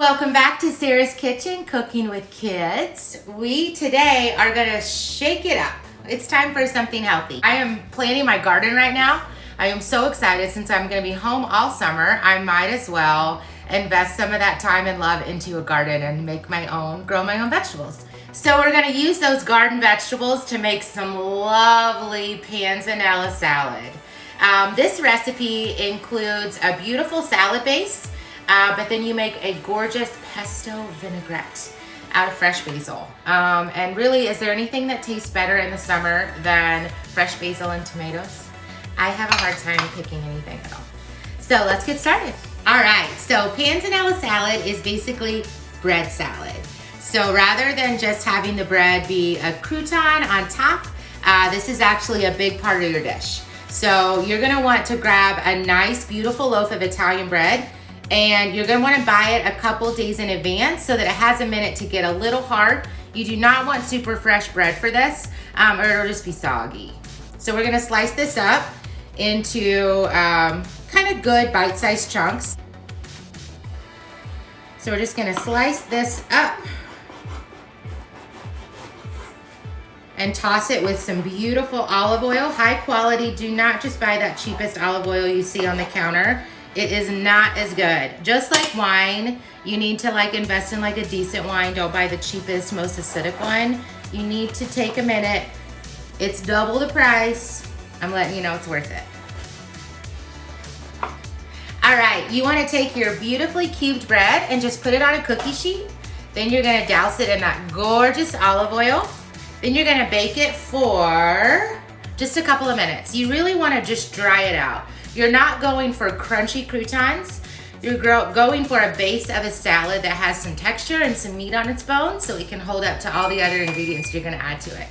Welcome back to Sarah's Kitchen, Cooking with Kids. We today are gonna shake it up. It's time for something healthy. I am planting my garden right now. I am so excited since I'm gonna be home all summer. I might as well invest some of that time and love into a garden and grow my own vegetables. So we're gonna use those garden vegetables to make some lovely panzanella salad. This recipe includes a beautiful salad base, but then you make a gorgeous pesto vinaigrette out of fresh basil. And really, is there anything that tastes better in the summer than fresh basil and tomatoes? I have a hard time picking anything at all. So let's get started. All right, so panzanella salad is basically bread salad. So rather than just having the bread be a crouton on top, this is actually a big part of your dish. So you're gonna want to grab a nice, beautiful loaf of Italian bread, and you're gonna wanna buy it a couple days in advance so that it has a minute to get a little hard. You do not want super fresh bread for this, or it'll just be soggy. So we're gonna slice this up into kind of good bite-sized chunks. So we're just gonna slice this up and toss it with some beautiful olive oil, high quality. Do not just buy that cheapest olive oil you see on the counter. It is not as good. Just like wine, you need to invest in a decent wine. Don't buy the cheapest, most acidic one. You need to take a minute. It's double the price. I'm letting you know it's worth it. All right, you wanna take your beautifully cubed bread and just put it on a cookie sheet. Then you're gonna douse it in that gorgeous olive oil. Then you're gonna bake it for just a couple of minutes. You really wanna just dry it out. You're not going for crunchy croutons. You're going for a base of a salad that has some texture and some meat on its bones so it can hold up to all the other ingredients you're gonna add to it.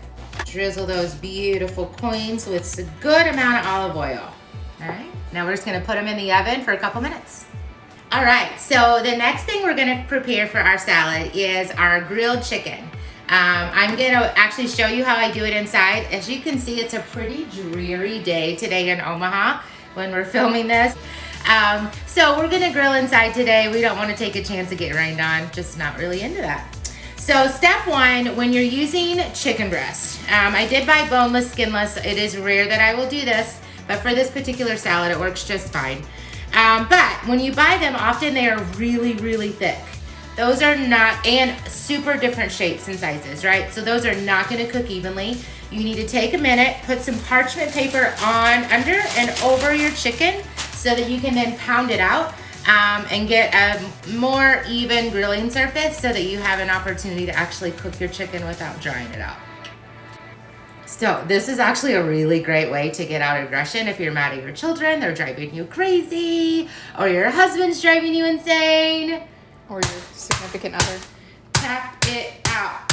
Drizzle those beautiful coins with a good amount of olive oil. All right, now we're just gonna put them in the oven for a couple minutes. All right, so the next thing we're gonna prepare for our salad is our grilled chicken. I'm gonna actually show you how I do it inside. As you can see, it's a pretty dreary day today in Omaha when we're filming this. So we're gonna grill inside today. We don't wanna take a chance of getting rained on, just not really into that. So step one, when you're using chicken breast, I did buy boneless, skinless. It is rare that I will do this, but for this particular salad, it works just fine. But when you buy them, often they are really, really thick. Those are not, and super different shapes and sizes, right? So those are not gonna cook evenly. You need to take a minute, put some parchment paper on, under and over your chicken so that you can then pound it out and get a more even grilling surface so that you have an opportunity to actually cook your chicken without drying it out. So this is actually a really great way to get out aggression if you're mad at your children, they're driving you crazy, or your husband's driving you insane. Or your significant other. Tap it out.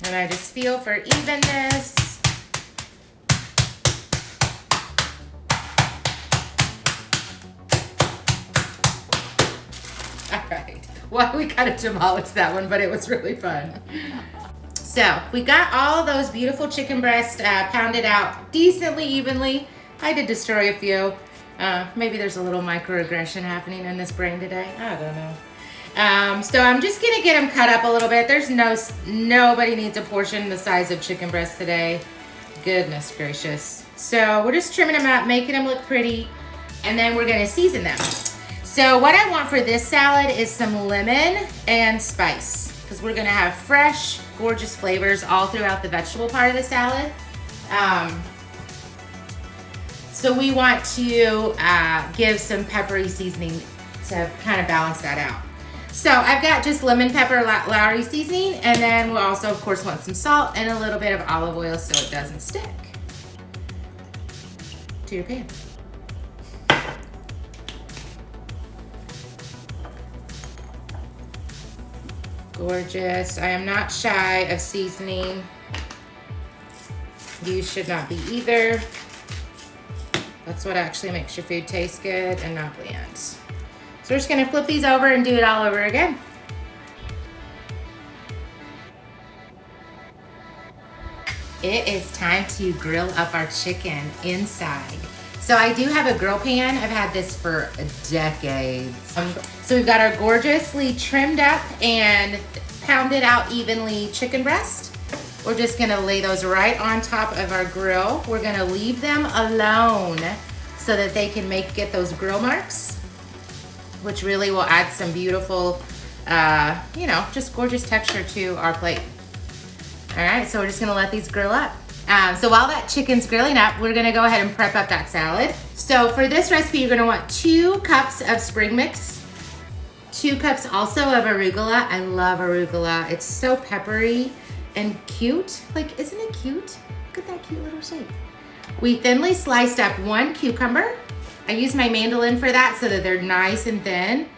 And I just feel for evenness. All right. Well, we kind of demolished that one, but it was really fun. So we got all those beautiful chicken breasts pounded out decently evenly. I did destroy a few. Maybe there's a little microaggression happening in this brain today. I don't know. So I'm just gonna get them cut up a little bit. There's nobody needs a portion the size of chicken breast today. Goodness gracious. So we're just trimming them up, making them look pretty, and then we're gonna season them. So what I want for this salad is some lemon and spice, because we're gonna have fresh, gorgeous flavors all throughout the vegetable part of the salad. So we want to give some peppery seasoning to kind of balance that out. So I've got just lemon pepper Lowry seasoning, and then we'll also of course want some salt and a little bit of olive oil so it doesn't stick to your pan. Gorgeous. I am not shy of seasoning. You should not be either. That's what actually makes your food taste good and not bland. So we're just gonna flip these over and do it all over again. It is time to grill up our chicken inside. So I do have a grill pan. I've had this for decades. So we've got our gorgeously trimmed up and pounded out evenly chicken breast. We're just gonna lay those right on top of our grill. We're gonna leave them alone so that they can get those grill marks, which really will add some beautiful, you know, just gorgeous texture to our plate. All right, so we're just gonna let these grill up. So while that chicken's grilling up, we're gonna go ahead and prep up that salad. So for this recipe, you're gonna want 2 cups of spring mix, 2 cups also of arugula. I love arugula. It's so peppery and cute. Like, isn't it cute? Look at that cute little shape. We thinly sliced up 1 cucumber. I use my mandolin for that so that they're nice and thin.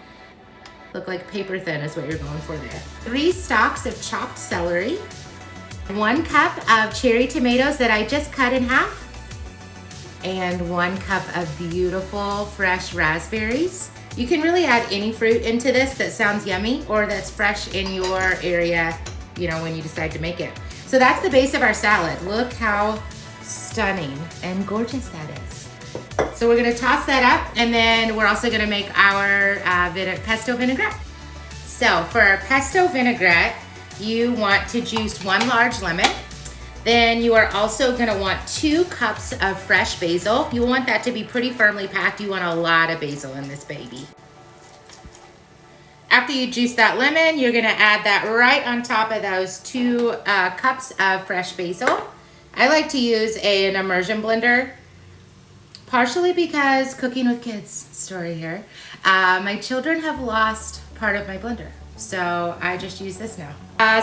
Look like paper thin is what you're going for there. 3 stalks of chopped celery. 1 cup of cherry tomatoes that I just cut in half. And 1 cup of beautiful fresh raspberries. You can really add any fruit into this that sounds yummy or that's fresh in your area, you know, when you decide to make it. So that's the base of our salad. Look how stunning and gorgeous that is. So we're gonna toss that up, and then we're also gonna make our pesto vinaigrette. So for our pesto vinaigrette, you want to juice 1 large lemon. Then you are also gonna want 2 cups of fresh basil. You want that to be pretty firmly packed. You want a lot of basil in this baby. After you juice that lemon, you're gonna add that right on top of those 2 cups of fresh basil. I like to use an immersion blender, partially because cooking with kids, story here. My children have lost part of my blender, so I just use this now.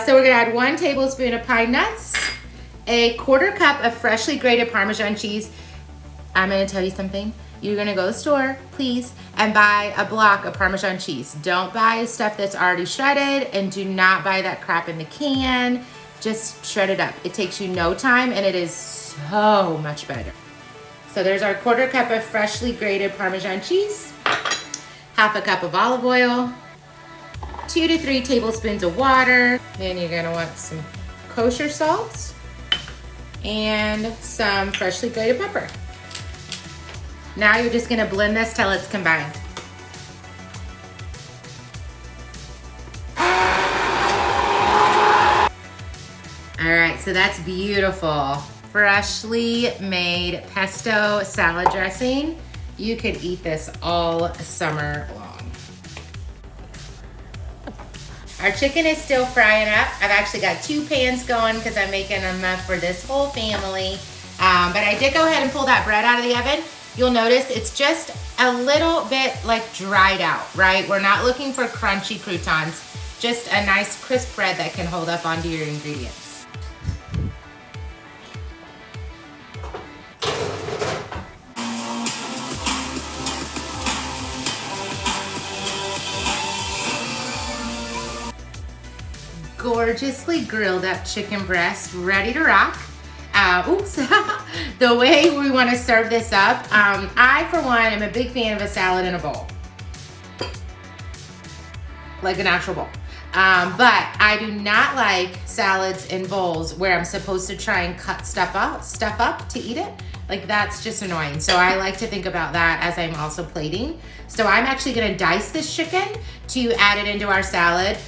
So we're gonna add 1 tablespoon of pine nuts, a 1/4 cup of freshly grated Parmesan cheese. I'm gonna tell you something. You're gonna go to the store, please, and buy a block of Parmesan cheese. Don't buy stuff that's already shredded, and do not buy that crap in the can. Just shred it up. It takes you no time, and it is so much better. So there's our 1/4 cup of freshly grated Parmesan cheese, 1/2 cup of olive oil, 2 to 3 tablespoons of water. Then you're gonna want some kosher salt and some freshly grated pepper. Now you're just gonna blend this till it's combined. All right, so that's beautiful. Freshly made pesto salad dressing. You could eat this all summer long. Our chicken is still frying up. I've actually got 2 pans going because I'm making enough for this whole family. But I did go ahead and pull that bread out of the oven. You'll notice it's just a little bit like dried out, right? We're not looking for crunchy croutons, just a nice crisp bread that can hold up onto your ingredients. Gorgeously grilled up chicken breast, ready to rock. Oops, the way we want to serve this up, I for one am a big fan of a salad in a bowl, like an actual bowl. But I do not like salads in bowls where I'm supposed to try and cut stuff up to eat it. Like, that's just annoying. So I like to think about that as I'm also plating. So I'm actually gonna dice this chicken to add it into our salad.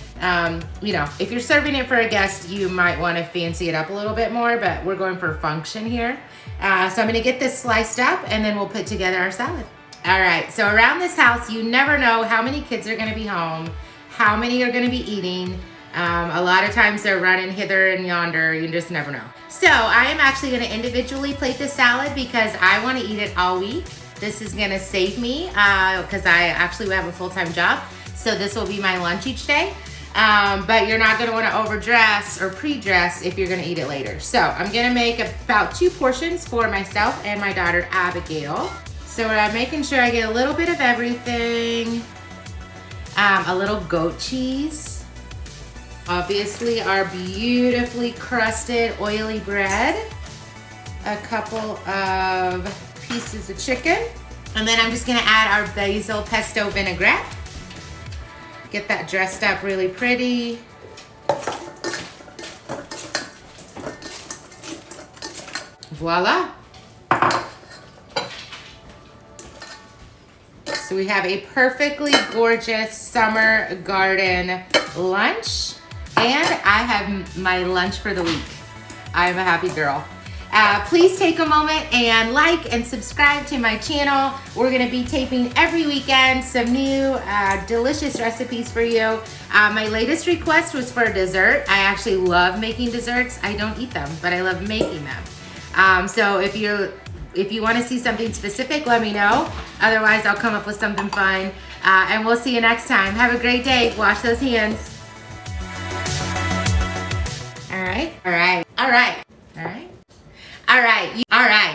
You know, if you're serving it for a guest, you might wanna fancy it up a little bit more, but we're going for function here. So I'm gonna get this sliced up and then we'll put together our salad. All right, so around this house, you never know how many kids are gonna be home, how many are gonna be eating. A lot of times they're running hither and yonder, you just never know. So I am actually gonna individually plate this salad because I wanna eat it all week. This is gonna save me because I actually have a full-time job. So this will be my lunch each day. But you're not gonna wanna overdress or pre-dress if you're gonna eat it later. So I'm gonna make about 2 portions for myself and my daughter Abigail. So I'm making sure I get a little bit of everything. A little goat cheese. Obviously our beautifully crusted oily bread. A couple of pieces of chicken. And then I'm just gonna add our basil pesto vinaigrette. Get that dressed up really pretty. Voila. So we have a perfectly gorgeous summer garden lunch. And I have my lunch for the week. I'm a happy girl. Please take a moment and like and subscribe to my channel. We're gonna be taping every weekend some new delicious recipes for you. My latest request was for a dessert. I actually love making desserts. I don't eat them, but I love making them. So if you want to see something specific, let me know. Otherwise, I'll come up with something fun. And we'll see you next time. Have a great day. Wash those hands. All right.